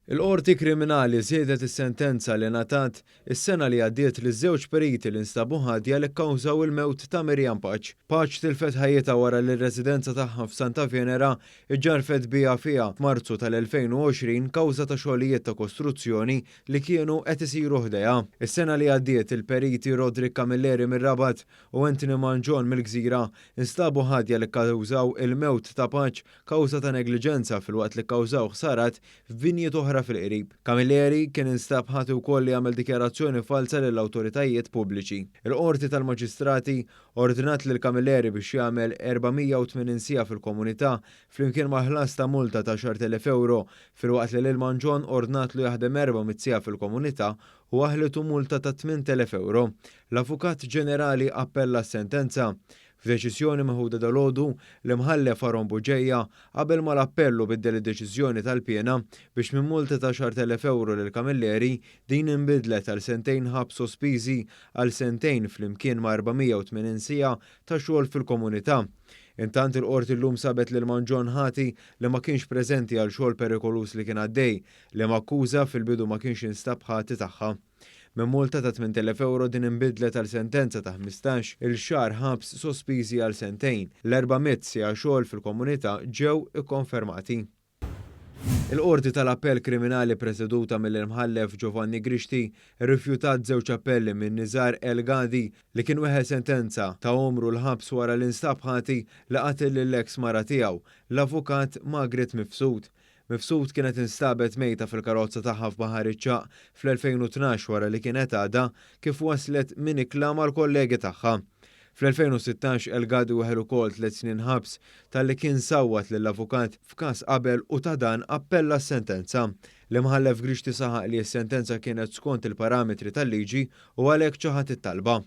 Il-qorti kriminali żiedet is-sentenza li ngħatat is-sena li għaddiet liż-żewġ periti li nstabu ħadja li kkawżaw il-mewt ta' Miriam Paċ. Paċ tilfet ħajjitha wara li r-residenza tagħha f'Santa Venera iġġarfet biha fiha f'Marzu tal-2020 kawża ta' xogħlijiet ta' kostruzzjoni li kienu qed isiru ħdejha. Is-sena li għaddiet il-periti Rodrik Camilleri mir-Rabat u Anthony Manġon mill-Gżira instabu ħadja li kkawżaw il-mewt ta' Paċ kawża ta' negliġenza filwaqt li kkawżaw ħsarat f'vinjiet oħra fil-qrib. Camilleri kien instab ħati wkoll li għamel dikjarazzjoni falsa lill-awtoritajiet pubbliċi. Il-qorti tal-Maġistrati ordinat lil Camilleri biex jagħmel 480 siegħa fil-komunità flimkien ma' ħlas ta' multa ta' 10,000 euro filwaqt li lil Manġon ordnat lu jaħdem 400 siegħa fil-komunità u aħlitu multa ta' 8,000 euro. L-Avukat Ġenerali appella s-sentenza. F'deċiżjoni meħuda dalgħodu l-imħallef Aron Buġejja qabel ma l-appellu biddel id-deċiżjoni tal-pjena biex minn multa ta' 10,000 euro lil Camilleri din inbidlet għal sentejn ħabs sospiżi għal sentejn flimkien ma' 480 siegħa ta' xogħol fil-komunità. Intant il-qorti llum sabet lil Manġon ħati li ma kienx preżenti għal xogħol perikolus li kien għaddej li makkuża fil-bidu ma kienx instab ħati tagħha. Minn multa ta' 8,000 euro din inbidlet għal sentenza ta' 15 il-xahar ħabs sospiżi għal sentejn. L-400 siegħa xogħol fil-komunità ġew ikkonfermati. Il-qorti tal-appell kriminali preseduta mill-imħallef Giovanni Grixti rrifjutat żewġ appelli minn Nizar El Gadi li kien weħel sentenza ta' umru l-ħabs wara l-instab ħati li qatel lill-eks mara tiegħu, l-avukat Margaret Mifsud. Mifsud kienet instabet mejta fil-karozza tagħha f'Baħar iċ-Ċaq fl-2012 wara li kienet għadha kif waslet min ikklama l-kollegi tagħha. Fl-2016 El Gadi weħel ukoll 3 snin ħabs talli kien sawwat lill-avukat f'każ qabel u ta' dan appella s-sentenza. L-imħallef Grixti saħaq li s-sentenza kienet skont il-parametri tal-liġi u għalhekk ċaħat it-talba.